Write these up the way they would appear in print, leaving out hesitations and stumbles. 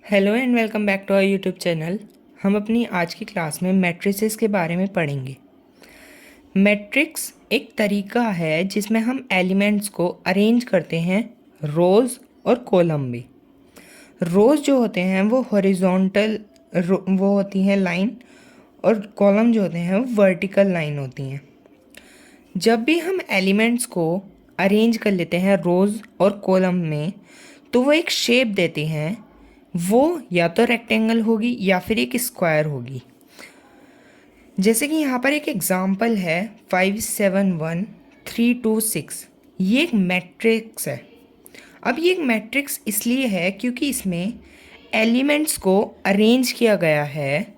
Hello and welcome back to our YouTube channel. हम अपनी आज की क्लास में मैट्रिसेस के बारे में पढ़ेंगे। मैट्रिक्स एक तरीका है जिसमें हम एलिमेंट्स को अरेंज करते हैं रोज़ और कॉलम में। रोज़ जो होते हैं वो हॉरिजॉन्टल वो होती हैं लाइन, और कॉलम जो होते हैं वो वर्टिकल लाइन होती हैं। जब भी हम एलिमेंट्स को अरेंज कर लेते हैं रोज़ और कॉलम में, तो वो एक शेप देते हैं। वो या तो रेक्टेंगल होगी या फिर एक स्क्वायर होगी। जैसे कि यहाँ पर एक एग्जांपल है 571 3 2 6। ये एक मैट्रिक्स है। अब ये एक मैट्रिक्स इसलिए है क्योंकि इसमें एलिमेंट्स को अरेंज किया गया है,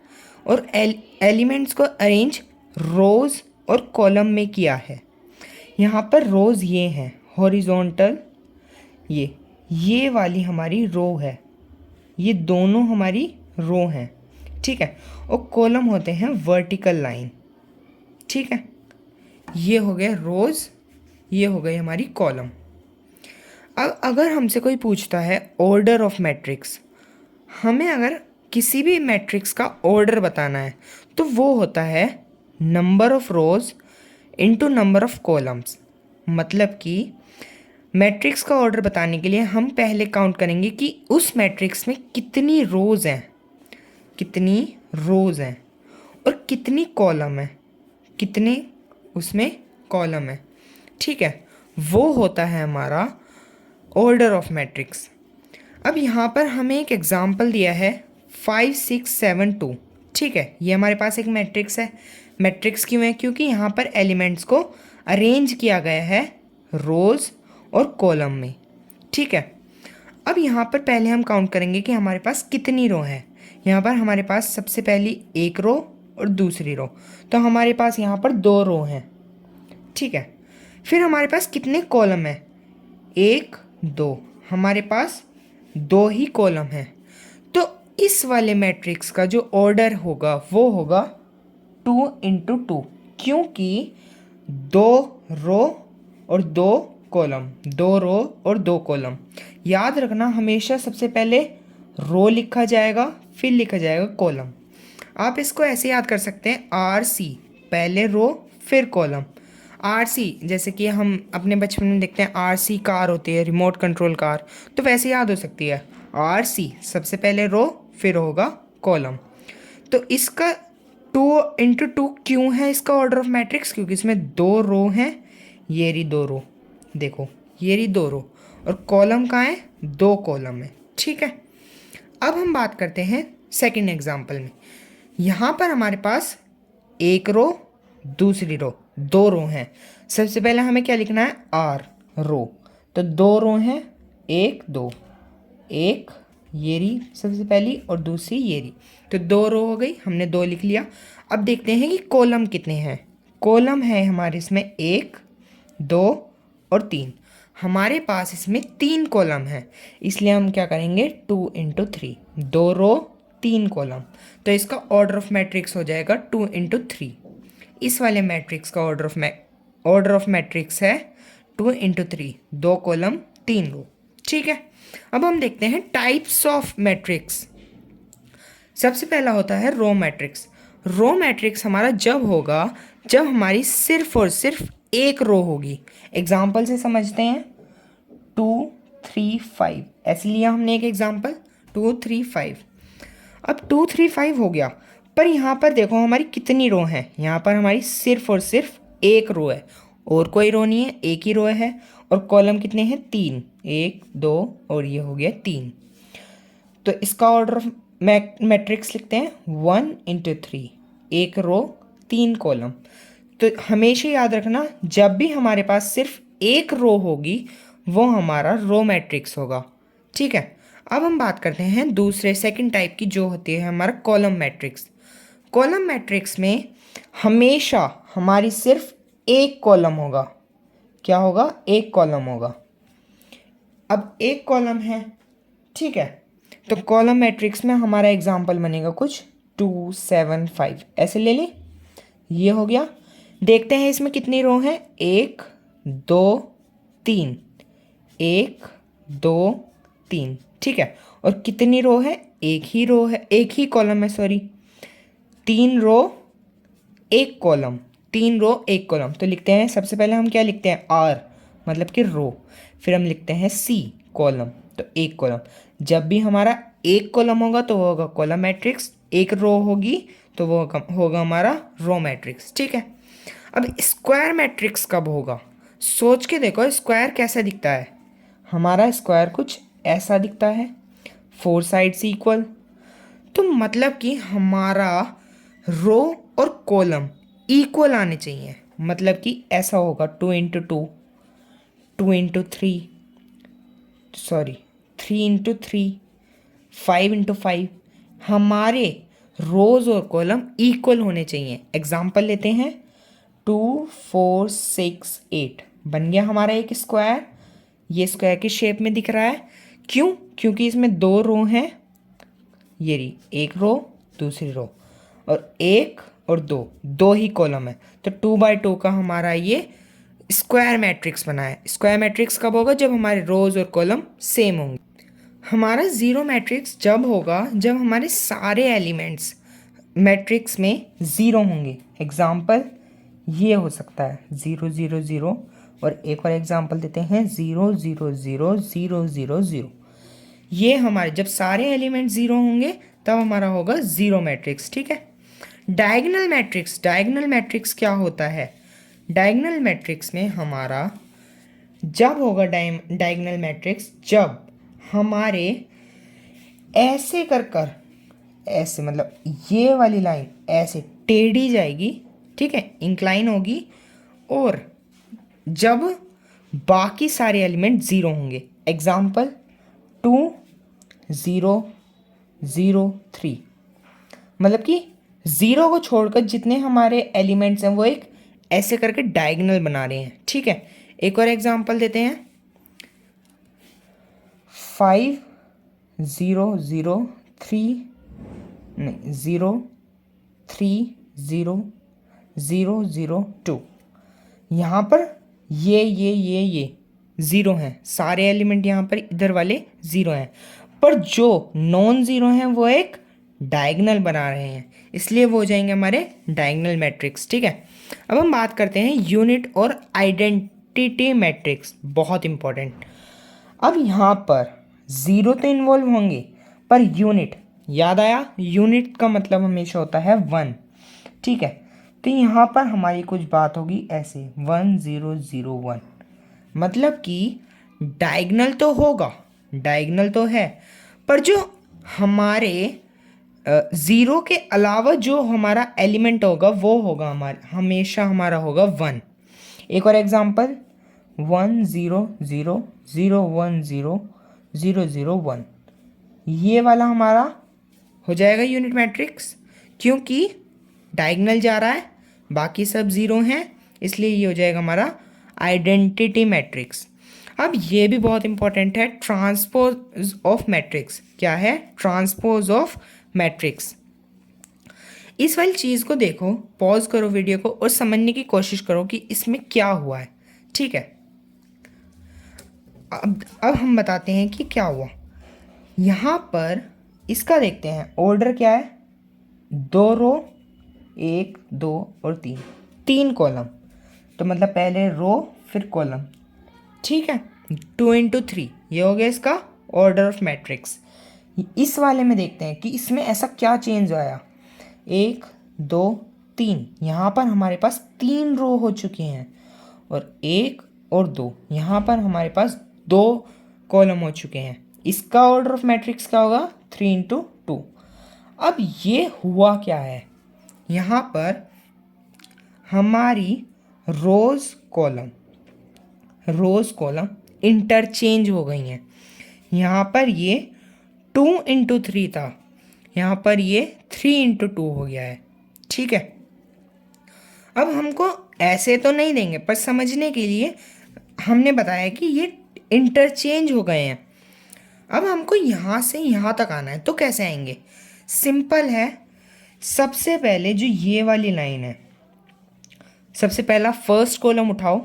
और एलिमेंट्स को अरेंज रोज़ और कॉलम में किया है। यहाँ पर रोज़ ये हैं हॉरिजॉन्टल, ये वाली हमारी रो है, ये दोनों हमारी रो हैं, ठीक है। और कॉलम होते हैं वर्टिकल लाइन, ठीक है। ये हो गए रोज़, ये हो गई हमारी कॉलम। अब अगर हमसे कोई पूछता है ऑर्डर ऑफ मैट्रिक्स, हमें अगर किसी भी मैट्रिक्स का ऑर्डर बताना है तो वो होता है number of rows into number of columns. मतलब कि मैट्रिक्स का ऑर्डर बताने के लिए हम पहले काउंट करेंगे कि उस मैट्रिक्स में कितनी रोज़ हैं, और कितनी कॉलम है, कितने उसमें कॉलम है, ठीक है। वो होता है हमारा ऑर्डर ऑफ मैट्रिक्स। अब यहाँ पर हमें एक एग्जांपल दिया है 5 6 7 2, ठीक है। ये हमारे पास एक मैट्रिक्स है। मैट्रिक्स क्यों है? क्योंकि यहाँ पर एलिमेंट्स को अरेंज किया गया है रोज़ और कॉलम में, ठीक है। अब यहाँ पर पहले हम काउंट करेंगे कि हमारे पास कितनी रो है। यहाँ पर हमारे पास सबसे पहली एक रो और दूसरी रो, तो हमारे पास यहाँ पर 2 रो हैं, ठीक है। फिर हमारे पास कितने कॉलम हैं? 1 2, हमारे पास 2 ही कॉलम हैं। तो इस वाले मैट्रिक्स का जो ऑर्डर होगा वो होगा 2 इंटू 2, क्योंकि 2 रो और 2 कॉलम, 2 रो और 2 कॉलम। याद रखना, हमेशा सबसे पहले रो लिखा जाएगा फिर लिखा जाएगा कॉलम। आप इसको ऐसे याद कर सकते हैं RC, पहले रो फिर कॉलम। RC जैसे कि हम अपने बचपन में देखते हैं RC कार होती है, रिमोट कंट्रोल कार, तो वैसे याद हो सकती है RC, सबसे पहले रो फिर होगा कॉलम। तो इसका 2 इंटू 2 क्यों है इसका ऑर्डर ऑफ मैट्रिक्स? क्योंकि इसमें 2 रो हैं, ये रही 2 रो, देखो ये रही 2 रो, और कॉलम कहाँ है? 2 कॉलम है, ठीक है। अब हम बात करते हैं सेकंड एग्जांपल में। यहाँ पर हमारे पास एक रो दूसरी रो, 2 रो हैं। सबसे पहले हमें क्या लिखना है? R रो, तो 2 रो हैं, 1 2, एक ये रही सबसे पहली और दूसरी ये रही, तो 2 रो हो गई, हमने 2 लिख लिया। अब देखते हैं कि कॉलम कितने हैं। कॉलम है हमारे इसमें 1 2 और 3। हमारे पास इसमें 3 कॉलम हैं, इसलिए हम क्या करेंगे 2 इंटू 3, 2 रो 3 कॉलम। तो इसका ऑर्डर ऑफ मैट्रिक्स हो जाएगा 2 इंटू 3। इस वाले मैट्रिक्स का ऑर्डर ऑफ मैट्रिक्स है 2 इंटू 3, 2 कॉलम 3 रो, ठीक है। अब हम देखते हैं टाइप्स ऑफ मैट्रिक्स। सबसे पहला होता है रो मैट्रिक्स। रो मैट्रिक्स हमारा जब होगा जब हमारी सिर्फ और सिर्फ एक रो होगी। एग्जाम्पल से समझते हैं 2 3 5, ऐसे लिया हमने एक एग्जाम्पल 2 3 5। अब 2 3 5 हो गया, पर यहाँ पर देखो हमारी कितनी रो हैं। यहाँ पर हमारी सिर्फ और सिर्फ एक रो है, और कोई रो नहीं है, एक ही रो है। और कॉलम कितने हैं? 3, 1 2 और ये हो गया 3। तो इसका ऑर्डर ऑफ मैट्रिक्स लिखते हैं 1 इंटू 3, एक रो 3 कॉलम। तो हमेशा याद रखना, जब भी हमारे पास सिर्फ एक रो होगी वो हमारा रो मैट्रिक्स होगा, ठीक है। अब हम बात करते हैं दूसरे सेकंड टाइप की, जो होती है हमारा कॉलम मैट्रिक्स। कॉलम मैट्रिक्स में हमेशा हमारी सिर्फ एक कॉलम होगा। क्या होगा? एक कॉलम होगा। अब एक कॉलम है, ठीक है, तो कॉलम मैट्रिक्स में हमारा एग्जाम्पल बनेगा कुछ 2 7 5, ऐसे ले लें। ये हो गया। देखते हैं इसमें कितनी रो हैं? 1 2 3, 1 2 3, ठीक है। और कितनी रो है, एक ही रो है, एक ही कॉलम है, सॉरी, 3 रो 1 कॉलम, 3 रो 1 कॉलम। तो लिखते हैं, सबसे पहले हम क्या लिखते हैं, आर मतलब कि रो, फिर हम लिखते हैं सी कॉलम, तो 1 कॉलम। जब भी हमारा 1 कॉलम होगा तो वो होगा कॉलम मैट्रिक्स, 1 रो होगी तो वो होगा हमारा रो मैट्रिक्स। ठीक है, अब स्क्वायर मैट्रिक्स कब होगा, सोच के देखो स्क्वायर कैसा दिखता है। हमारा स्क्वायर कुछ ऐसा दिखता है, 4 साइड्स इक्वल, तो मतलब कि हमारा रो और कॉलम इक्वल आने चाहिए। मतलब कि ऐसा होगा 2 into 2, 2 into 3, sorry 3 into 3, 5 into 5। हमारे रोज और कॉलम इक्वल होने चाहिए। एग्जाम्पल लेते हैं, 2 4 6 8 बन गया हमारा एक स्क्वायर। ये स्क्वायर की शेप में दिख रहा है, क्यों, क्योंकि इसमें 2 रो हैं, ये रही एक रो दूसरी रो, और 1 और 2, 2 ही कॉलम है, तो 2 बाई 2 का हमारा ये स्क्वायर मैट्रिक्स बना है। स्क्वायर मैट्रिक्स कब होगा, जब हमारे रोज और कॉलम सेम होंगे। हमारा ज़ीरो मैट्रिक्स जब होगा जब हमारे सारे एलिमेंट्स मैट्रिक्स में ज़ीरो होंगे। एग्जाम्पल ये हो सकता है 0 0 0, और एक और एग्जाम्पल देते हैं 0 0 0 0 0 0। ये हमारे जब सारे एलिमेंट ज़ीरो होंगे तब हमारा होगा ज़ीरो मैट्रिक्स। ठीक है, डायगोनल मैट्रिक्स, डायगोनल मैट्रिक्स क्या होता है, डायगोनल मैट्रिक्स में हमारा जब होगा डायगोनल मैट्रिक्स जब हमारे ऐसे कर ऐसे, मतलब ये वाली लाइन ऐसे टेढ़ी जाएगी, ठीक है, इंक्लाइन होगी, और जब बाकी सारे एलिमेंट ज़ीरो होंगे। एग्जाम्पल 2 0 0 3, मतलब कि ज़ीरो को छोड़कर जितने हमारे एलिमेंट्स हैं वो एक ऐसे करके डायगोनल बना रहे हैं। ठीक है, एक और एग्जाम्पल देते हैं, 5 0 0 3, नहीं 0 3 0 0 0 2। यहाँ पर ये ज़ीरो हैं, सारे एलिमेंट यहाँ पर इधर वाले ज़ीरो हैं, पर जो नॉन ज़ीरो हैं वो एक डायगोनल बना रहे हैं, इसलिए वो हो जाएंगे हमारे डायगोनल मैट्रिक्स। ठीक है, अब हम बात करते हैं यूनिट और आइडेंटिटी मैट्रिक्स, बहुत इंपॉर्टेंट। अब यहाँ पर ज़ीरो तो इन्वॉल्व होंगे, पर यूनिट, याद आया, यूनिट का मतलब हमेशा होता है 1। ठीक है, तो यहाँ पर हमारी कुछ बात होगी ऐसे 1 0 0 1, मतलब कि डायगोनल तो होगा, डायगोनल तो है, पर जो हमारे ज़ीरो के अलावा जो हमारा एलिमेंट होगा वो होगा हमेशा हमारा होगा 1। एक और एग्जांपल 1 0 0 0 1 0 0 0 1, ये वाला हमारा हो जाएगा यूनिट मैट्रिक्स, क्योंकि डायगोनल जा रहा है, बाकी सब ज़ीरो हैं, इसलिए ये हो जाएगा हमारा आइडेंटिटी मैट्रिक्स। अब ये भी बहुत इंपॉर्टेंट है, ट्रांसपोज ऑफ मैट्रिक्स। क्या है ट्रांसपोज ऑफ मैट्रिक्स? इस वाली चीज़ को देखो, पॉज करो वीडियो को और समझने की कोशिश करो कि इसमें क्या हुआ है। ठीक है, अब हम बताते हैं कि क्या हुआ। यहाँ पर इसका देखते हैं, ऑर्डर क्या है, 2 रो 1 2 और 3, 3 कॉलम, तो मतलब पहले रो फिर कॉलम। ठीक है, 2 इंटू 3, ये हो गया इसका ऑर्डर ऑफ मैट्रिक्स। इस वाले में देखते हैं कि इसमें ऐसा क्या चेंज आया, 1 2 3, यहाँ पर हमारे पास 3 रो हो चुके हैं, और 1 और 2 यहाँ पर हमारे पास 2 कॉलम हो चुके हैं। इसका ऑर्डर ऑफ मैट्रिक्स क्या होगा, 3 इंटू 2। अब ये हुआ क्या है, यहाँ पर हमारी रोज कॉलम इंटरचेंज हो गई हैं। यहाँ पर ये 2 इंटू 3 था, यहाँ पर ये 3 इंटू 2 हो गया है। ठीक है, अब हमको ऐसे तो नहीं देंगे, पर समझने के लिए हमने बताया कि ये इंटरचेंज हो गए हैं। अब हमको यहाँ से यहाँ तक आना है, तो कैसे आएंगे, सिंपल है। सबसे पहले जो ये वाली लाइन है, सबसे पहला फर्स्ट कॉलम उठाओ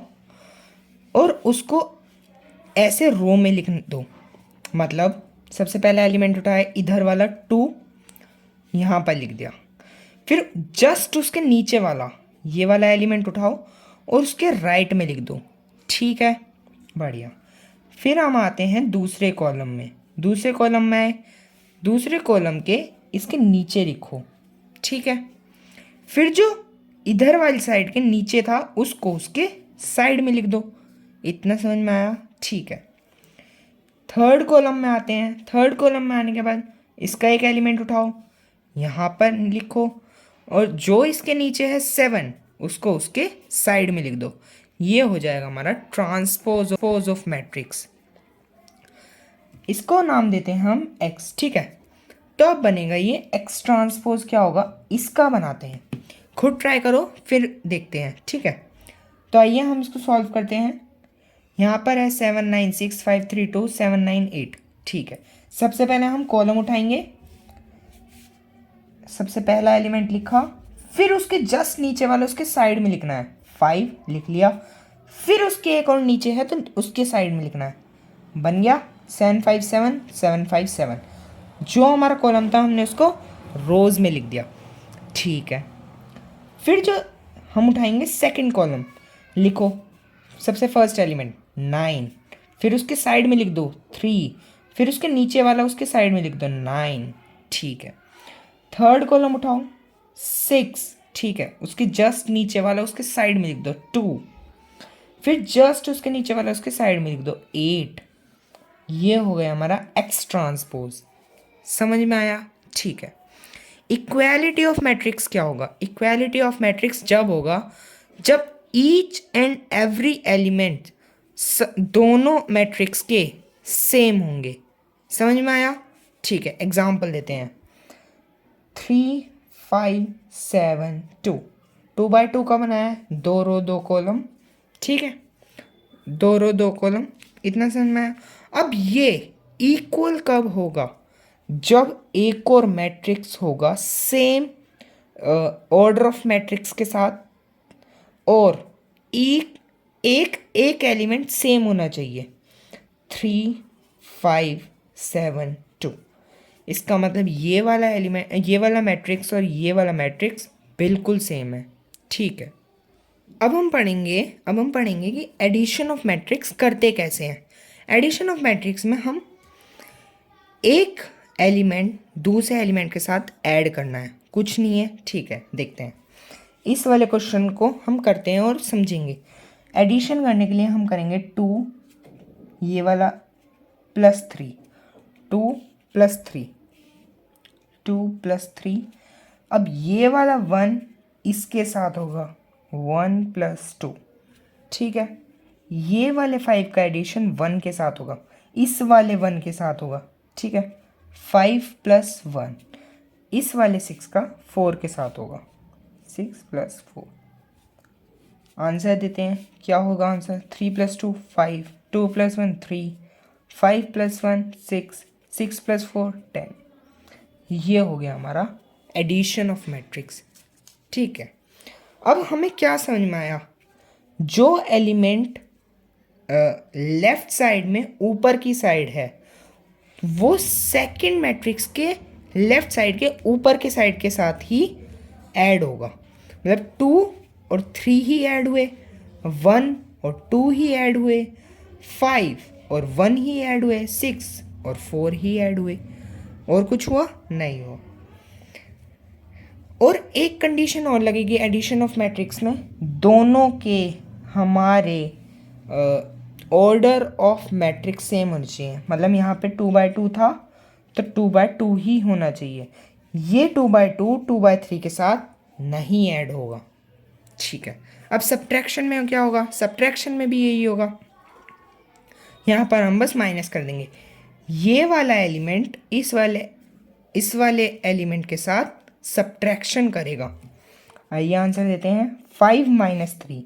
और उसको ऐसे रो में लिख दो, मतलब सबसे पहला एलिमेंट उठाया, इधर वाला 2 यहाँ पर लिख दिया। फिर जस्ट उसके नीचे वाला ये वाला एलिमेंट उठाओ और उसके राइट में लिख दो। ठीक है, बढ़िया। फिर हम आते हैं दूसरे कॉलम में। दूसरे कॉलम में आए, दूसरे कॉलम के इसके नीचे लिखो। ठीक है, फिर जो इधर वाली साइड के नीचे था उसको उसके साइड में लिख दो। इतना समझ में आया? ठीक है। थर्ड कॉलम में आते हैं। थर्ड कॉलम में आने के बाद इसका एक एलिमेंट उठाओ, यहाँ पर लिखो, और जो इसके नीचे है 7 उसको उसके साइड में लिख दो। ये हो जाएगा हमारा ट्रांसपोज ऑफ मैट्रिक्स। इसको नाम देते हैं हम x। ठीक है, तो अब बनेगा ये x ट्रांसपोज। क्या होगा, इसका बनाते हैं। खुद ट्राई करो फिर देखते हैं। ठीक है, तो आइए हम इसको सॉल्व करते हैं। यहाँ पर है 7 9 6 5 3 2 7 9 8। ठीक है, सबसे पहले हम कॉलम उठाएंगे। सबसे पहला एलिमेंट लिखा, फिर उसके जस्ट नीचे वाला उसके साइड में लिखना है। 5 लिख लिया। फिर उसके एक और नीचे है तो उसके साइड में लिखना है। बन गया 7 5 7 7 5 7। जो हमारा कॉलम था हमने उसको रोज में लिख दिया। ठीक है, फिर जो हम उठाएंगे सेकंड कॉलम, लिखो सबसे फर्स्ट एलिमेंट 9, फिर उसके साइड में लिख दो 3, फिर उसके नीचे वाला उसके साइड में लिख दो 9। ठीक है, थर्ड कॉलम उठाओ 6। ठीक है, उसके जस्ट नीचे वाला उसके साइड में लिख दो 2, फिर जस्ट उसके नीचे वाला उसके साइड में लिख दो 8। ये हो गया हमारा एक्स ट्रांसपोज। समझ में आया? ठीक है। इक्वालिटी ऑफ मैट्रिक्स क्या होगा? इक्वालिटी ऑफ मैट्रिक्स जब होगा जब ईच एंड एवरी एलिमेंट दोनों मैट्रिक्स के सेम होंगे। समझ में आया? ठीक है, एग्जाम्पल देते हैं। 3 5 7 2। 2 बाई 2 का बनाया है, 2 रो 2 कॉलम। ठीक है, 2 रो 2 कॉलम। इतना समझ में आया? अब ये इक्वल कब होगा? जब एक और मैट्रिक्स होगा सेम ऑर्डर ऑफ मैट्रिक्स के साथ, और एक एलिमेंट सेम होना चाहिए। 3 5 7 2। इसका मतलब ये वाला एलिमेंट, ये वाला मैट्रिक्स और ये वाला मैट्रिक्स बिल्कुल सेम है। ठीक है, अब हम पढ़ेंगे कि एडिशन ऑफ मैट्रिक्स करते कैसे हैं। एडिशन ऑफ मैट्रिक्स में हम एक एलिमेंट दूसरे एलिमेंट के साथ ऐड करना है, कुछ नहीं है। ठीक है, देखते हैं। इस वाले क्वेश्चन को हम करते हैं और समझेंगे। एडिशन करने के लिए हम करेंगे 2, ये वाला +3, 2 + 3, 2 + 3। अब ये वाला 1 इसके साथ होगा, 1 + 2। ठीक है, ये वाले 5 का एडिशन 1 के साथ होगा, इस वाले 1 के साथ होगा। ठीक है, 5 + 1। इस वाले 6 का 4 के साथ होगा, 6 + 4। आंसर देते हैं, क्या होगा आंसर? 3 + 2 5, 2 + 1 3, 5 + 1 6, 6 + 4 10। ये हो गया हमारा एडिशन ऑफ मैट्रिक्स। ठीक है, अब हमें क्या समझ में आया? जो एलिमेंट लेफ्ट साइड में ऊपर की साइड है वो सेकंड मैट्रिक्स के लेफ्ट साइड के ऊपर के साइड के साथ ही ऐड होगा। मतलब 2 और 3 ही ऐड हुए, 1 और 2 ही ऐड हुए, 5 और 1 ही ऐड हुए, 6 और 4 ही ऐड हुए, और कुछ हुआ नहीं हुआ। और एक कंडीशन और लगेगी एडिशन ऑफ मैट्रिक्स में, दोनों के हमारे ऑर्डर ऑफ मैट्रिक्स सेम होनी चाहिए। मतलब यहाँ पे 2 बाई 2 था तो 2 बाई 2 ही होना चाहिए। ये 2 बाई 2 2 बाई 3 के साथ नहीं ऐड होगा। ठीक है, अब सब्ट्रैक्शन में क्या होगा? सब्ट्रैक्शन में भी यही होगा। यहाँ पर हम बस माइनस कर देंगे। ये वाला एलिमेंट इस वाले एलिमेंट के साथ सब्ट्रैक्शन करेगा। आइए आंसर देते हैं। 5 - 3,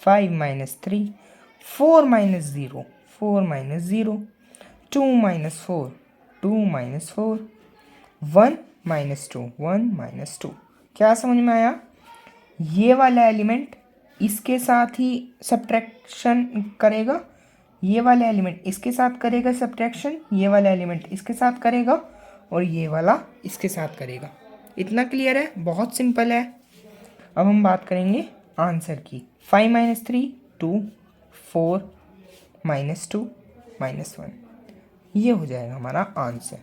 5 - 3, 4 - 0, 4 - 0, 2 - 4, 2 - 4, 1 - 2, 1 - 2। क्या समझ में आया? ये वाला एलिमेंट इसके साथ ही सब्ट्रैक्शन करेगा, ये वाला एलिमेंट इसके साथ करेगा सब्ट्रैक्शन, ये वाला एलिमेंट इसके साथ करेगा और ये वाला इसके साथ करेगा। इतना क्लियर है, बहुत सिंपल है। अब हम बात करेंगे आंसर की। 5 - 3 2, 4 - 2 -1, ये हो जाएगा हमारा आंसर।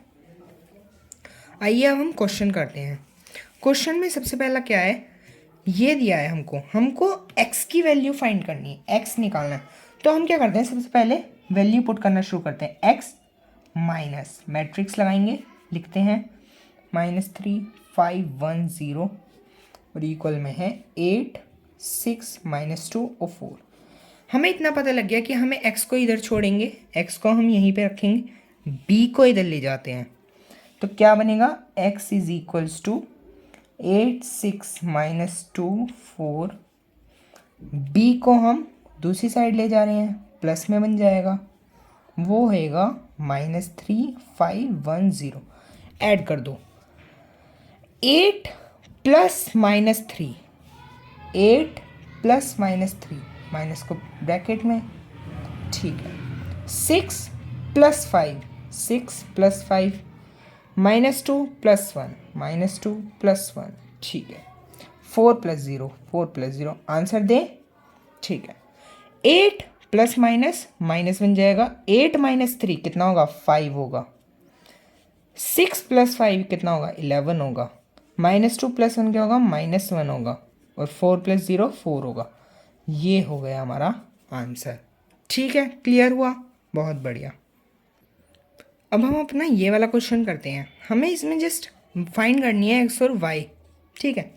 आइए अब हम क्वेश्चन करते हैं। क्वेश्चन में सबसे पहला क्या है, ये दिया है हमको x की वैल्यू फाइंड करनी है, x निकालना है। तो हम क्या करते हैं, सबसे पहले वैल्यू पुट करना शुरू करते हैं। x माइनस मैट्रिक्स लगाएंगे, लिखते हैं -3 5 1 0 और इक्वल में है 8 6 -2 और 4। हमें इतना पता लग गया कि हमें x को इधर छोड़ेंगे, x को हम यहीं पे रखेंगे, b को इधर ले जाते हैं। तो क्या बनेगा, x is equals to 8 6 -2 4, b को हम दूसरी साइड ले जा रहे हैं, प्लस में बन जाएगा, वो होएगा -3 5 1 0। ऐड कर दो 8 प्लस -3, 8 प्लस -3, माइनस को ब्रैकेट में, ठीक है। 6 प्लस 5, 6 प्लस 5 -2 प्लस 1, -2 प्लस 1, ठीक है। 4 प्लस 0, 4 प्लस 0, आंसर दे, ठीक है। 8 प्लस माइनस माइनस बन जाएगा, 8 - 3 कितना होगा, 5 होगा। 6 प्लस 5 कितना होगा, 11 होगा। -2 प्लस 1 क्या होगा, -1 होगा। और 4 प्लस 0 4 होगा। ये हो गया हमारा आंसर। ठीक है, क्लियर हुआ, बहुत बढ़िया। अब हम अपना ये वाला क्वेश्चन करते हैं। हमें इसमें जस्ट फाइंड करनी है x और y, ठीक है।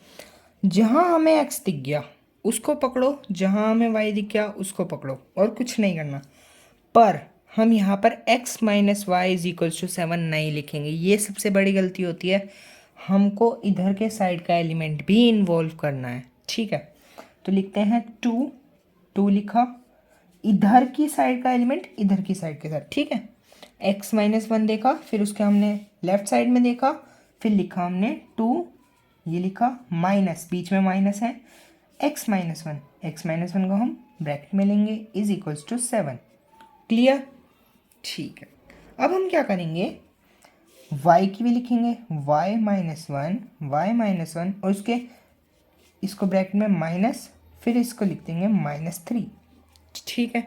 जहाँ हमें x दिख गया उसको पकड़ो, जहाँ हमें y दिख गया उसको पकड़ो, और कुछ नहीं करना। पर हम यहाँ पर x minus y is equals to 7 नहीं लिखेंगे, ये सबसे बड़ी गलती होती है। हमको इधर के साइड का एलिमेंट भी इन्वॉल्व करना है, ठीक है। तो लिखते हैं 2 लिखा, इधर की साइड का एलिमेंट इधर की साइड के साथ, ठीक है। x -1 देखा, फिर उसके हमने लेफ्ट साइड में देखा, फिर लिखा हमने 2, ये लिखा माइनस, बीच में माइनस है, x -1 को हम ब्रैकेट में लेंगे, इज इक्वल्स टू 7। क्लियर, ठीक है। अब हम क्या करेंगे, y की भी लिखेंगे, y -1 और उसके इसको ब्रैकेट में माइनस, फिर इसको लिख देंगे -3, ठीक है।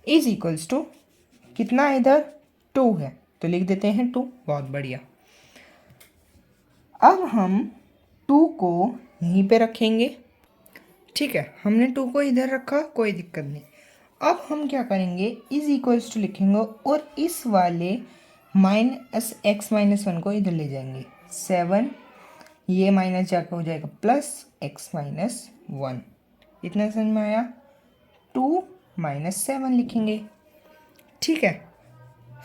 इज इक्वल्स टू कितना, इधर 2 है तो लिख देते हैं 2, बहुत बढ़िया। अब हम 2 को यहीं पे रखेंगे, ठीक है। हमने 2 को इधर रखा, कोई दिक्कत नहीं। अब हम क्या करेंगे, इज इक्वल्स टू लिखेंगे और इस वाले -x -1 को इधर ले जाएंगे, 7, ये माइनस जाकर हो जाएगा प्लस x -1। इतना समझ में आया। 2 - 7 लिखेंगे, ठीक है।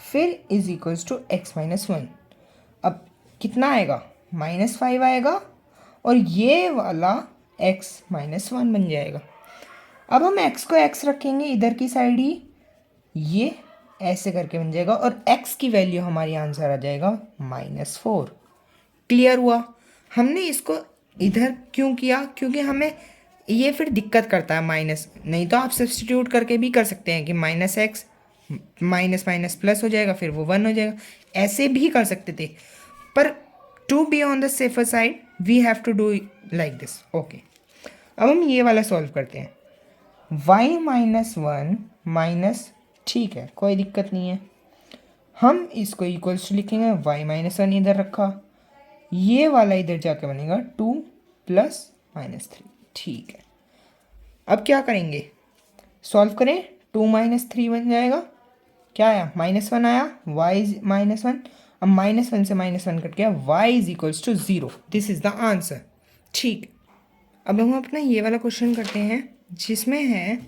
फिर इज इक्वल्स टू x -1। अब कितना आएगा, -5 आएगा और ये वाला x -1 बन जाएगा। अब हम x को x रखेंगे इधर की साइड ही, ये ऐसे करके बन जाएगा और x की वैल्यू हमारी आंसर आ जाएगा -4। क्लियर हुआ। हमने इसको इधर क्यों किया, क्योंकि हमें ये फिर दिक्कत करता है माइनस, नहीं तो आप सब्सटीट्यूट करके भी कर सकते हैं कि -x माइनस माइनस प्लस हो जाएगा, फिर वो 1 हो जाएगा, ऐसे भी कर सकते थे। पर to be on the safer side we have to do like this, okay. अब हम ये वाला सॉल्व करते हैं, y -1 माइनस, ठीक है, कोई दिक्कत नहीं है। हम इसको इक्वल्स टू लिखेंगे, y -1 इधर रखा, ये वाला इधर जाके बनेगा 2 प्लस -3, ठीक है। अब क्या करेंगे, सॉल्व करें, 2 - 3 बन जाएगा, क्या आया, -1 आया, y इज -1। अब -1 से -1 कट गया, y is equals to 0, this is the answer, ठीक। अब हम अपना ये वाला क्वेश्चन करते हैं जिसमें है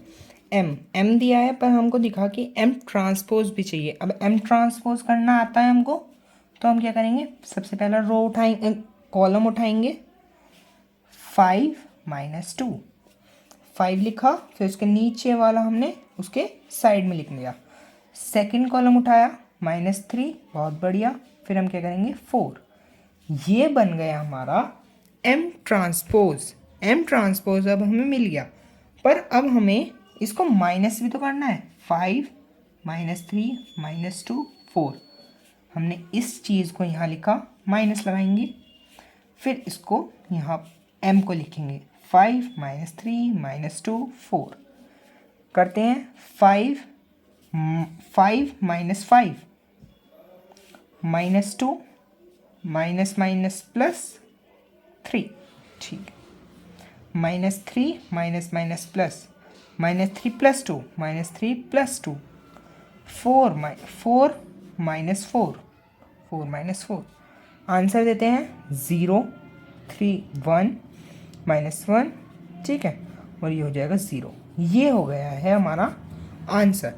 m दिया है, पर हमको दिखा कि m ट्रांसपोज भी चाहिए। अब m ट्रांसपोज करना आता है हमको, तो हम क्या करेंगे, सबसे पहला रो उठाएंगे, कॉलम उठाएंगे, 5 - 2, 5 लिखा, फिर उसके नीचे वाला हमने उसके साइड में लिख लिया। सेकंड कॉलम उठाया, -3, बहुत बढ़िया। फिर हम क्या करेंगे, 4, ये बन गया हमारा m ट्रांसपोज। m ट्रांसपोज अब हमें मिल गया, पर अब हमें इसको माइनस भी तो करना है, 5 -3 -2 4। हमने इस चीज़ को यहाँ लिखा, माइनस लगाएंगे, फिर इसको यहाँ m को लिखेंगे 5 -3 -2 4। करते हैं 5 -5 -2 माइनस माइनस प्लस 3, ठीक है, -3 माइनस माइनस प्लस, -3 + 2 -3 + 2 4 -4 आंसर देते हैं 0 3 1 -1, ठीक है, और ये हो जाएगा 0। ये हो गया है हमारा आंसर।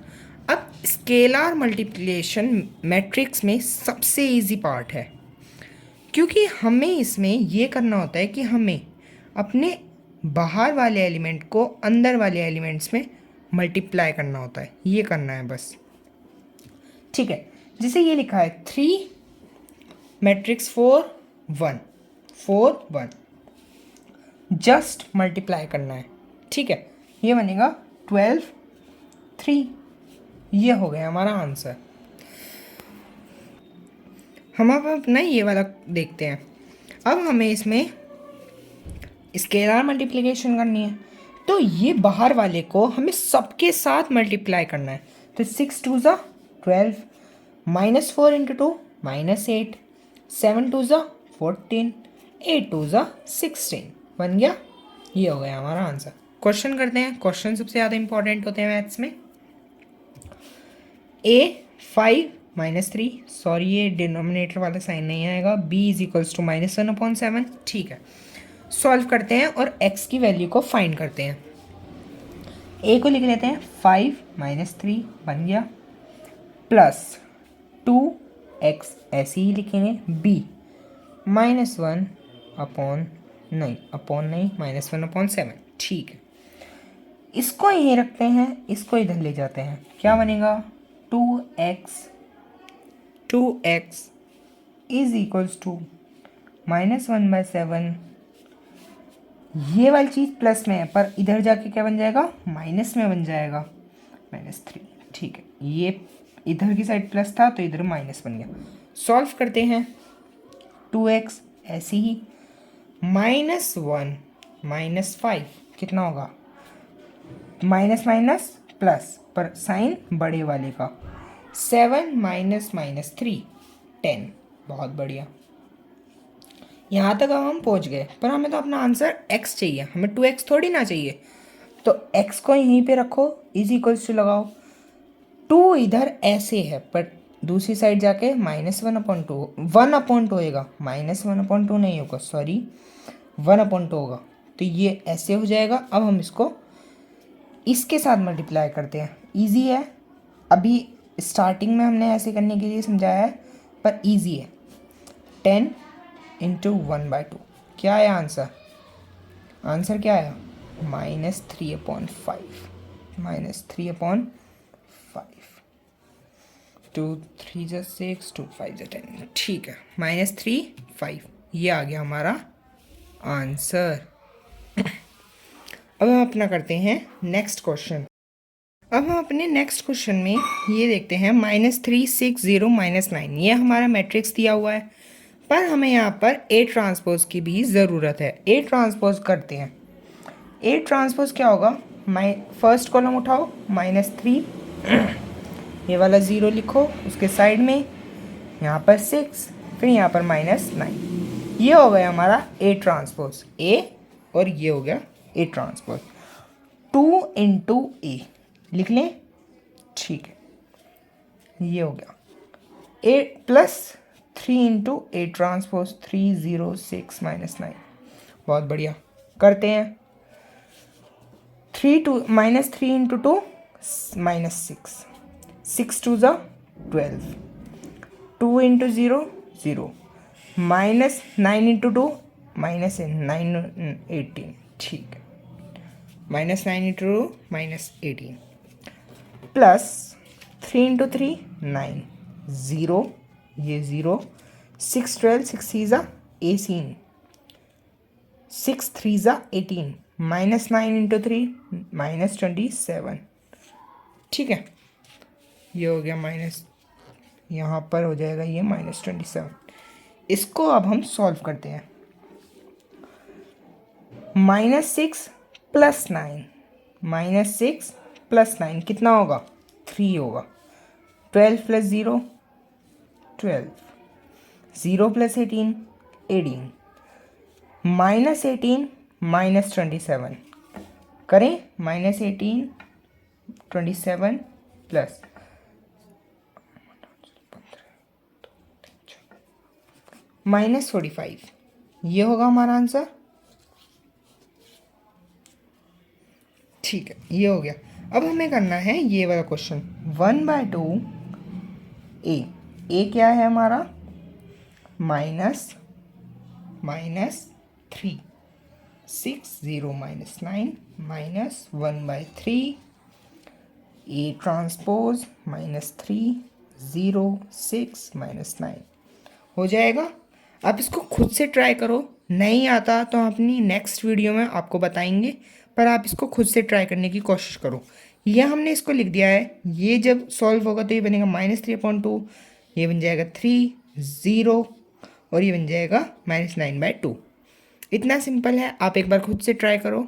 अब स्केलार मल्टीप्लिकेशन मैट्रिक्स में सबसे इजी पार्ट है, क्योंकि हमें इसमें ये करना होता है कि हमें अपने बाहर वाले एलिमेंट को अंदर वाले एलिमेंट्स में मल्टीप्लाई करना होता है, ये करना है बस, ठीक है। जैसे ये लिखा है 3 मैट्रिक्स 4 1 4 1, जस्ट मल्टीप्लाई करना है, ठीक है। ये बनेगा 12 3। ये हो गया हमारा आंसर। हम अब अपना ये वाला देखते हैं। अब हमें इसमें स्केलर मल्टीप्लिकेशन करनी है, तो ये बाहर वाले को हमें सबके साथ मल्टीप्लाई करना है। तो 6 2 ज़ा 12, -4 × 2 -8, 7 2 ज़ा 14, 8 2 ज़ा 16, बन गया। ये हो गया हमारा आंसर। क्वेश्चन करते हैं। क्वेश्चन सबसे ज़्यादा इंपॉर्टेंट होते हैं मैथ्स में। a 5 -3, सॉरी ये डिनोमिनेटर वाला साइन नहीं आएगा, b = -1/7, ठीक है। सॉल्व करते हैं और x की वैल्यू को फाइंड करते हैं। a को लिख लेते हैं 5 -3 बन गया, प्लस 2x ऐसे ही लिखेंगे, b -1/7, ठीक है। इसको यहीं रखते हैं, इसको इधर ले जाते हैं, क्या बनेगा 2x = -1/7। ये वाली चीज़ प्लस में है, पर इधर जाके क्या बन जाएगा, माइनस में बन जाएगा, -3, ठीक है। ये इधर की साइड प्लस था तो इधर माइनस बन गया। सॉल्व करते हैं। 2x ऐसे ही, -1 -5 कितना होगा, माइनस माइनस प्लस, पर साइन बड़े वाले का, 7 -3 10, बहुत बढ़िया। यहाँ तक अब हम पहुँच गए, पर हमें तो अपना आंसर x चाहिए, हमें 2x थोड़ी ना चाहिए। तो x को यहीं पे रखो, = लगाओ, 2 इधर ऐसे है, पर दूसरी साइड जाके -1/2 1/2 होएगा, -1/2 नहीं होगा, सॉरी 1/2 होगा। तो ये ऐसे हो जाएगा। अब हम इसको इसके साथ मल्टीप्लाई करते हैं, इजी है। अभी स्टार्टिंग में हमने ऐसे करने के लिए समझाया है, पर इजी है। 10 × 1/2 क्या है आंसर? आंसर क्या आया, -3/5, -3/5, 2 3 × 6, 2 5 × 10, ठीक है, -3 5, ये आ गया हमारा आंसर। अब हम अपना करते हैं नेक्स्ट क्वेश्चन। अब हम अपने नेक्स्ट क्वेश्चन में ये देखते हैं -3 6 0 -9, ये हमारा मैट्रिक्स दिया हुआ है, पर हमें यहाँ पर A ट्रांसपोज की भी ज़रूरत है। A ट्रांसपोज करते हैं। A ट्रांसपोज क्या होगा, फर्स्ट कॉलम उठाओ, -3, ये वाला 0 लिखो, उसके साइड में यहाँ पर 6, फिर यहाँ पर -9, ये हो गया हमारा A ट्रांसपोज, A, और ये हो गया A ट्रांसपोज। 2 × A लिख लें, ठीक है, ये हो गया A + 3 × A ट्रांसपोज, 3 0 6 -9, बहुत बढ़िया। करते हैं। 3 × 2 -6, 6 2 ज़ा 12, 2 × 0 0, -9 × 2 -9 18, ठीक है, -9 × 2 -18, प्लस 3 × 3 9, 0, ये 0, 6 12, 6 3 ज़ा 18, 6 3 ज़ा 18, -9 × 3 -27, ठीक है। ये हो गया माइनस, यहाँ पर हो जाएगा ये -27। इसको अब हम सॉल्व करते हैं। -6 + 9, -6 + 9 कितना होगा? 3 होगा। 12 + 0 12, 0 + 18 18, -18 -27 करें। -18 27 प्लस -45, ये होगा हमारा आंसर। ठीक है, ये हो गया। अब हमें करना है ये वाला क्वेश्चन, 1/2 ए क्या है हमारा? -3, 6 0 -9 -1/3 ए ट्रांसपोज -3 0 6 -9 हो जाएगा। आप इसको खुद से ट्राई करो, नहीं आता तो हम अपनी नेक्स्ट वीडियो में आपको बताएंगे, पर आप इसको खुद से ट्राई करने की कोशिश करो। यह हमने इसको लिख दिया है। ये जब सॉल्व होगा तो ये बनेगा -3/2, ये बन जाएगा 3 0 और ये बन जाएगा -9/2। इतना सिंपल है, आप एक बार खुद से ट्राई करो।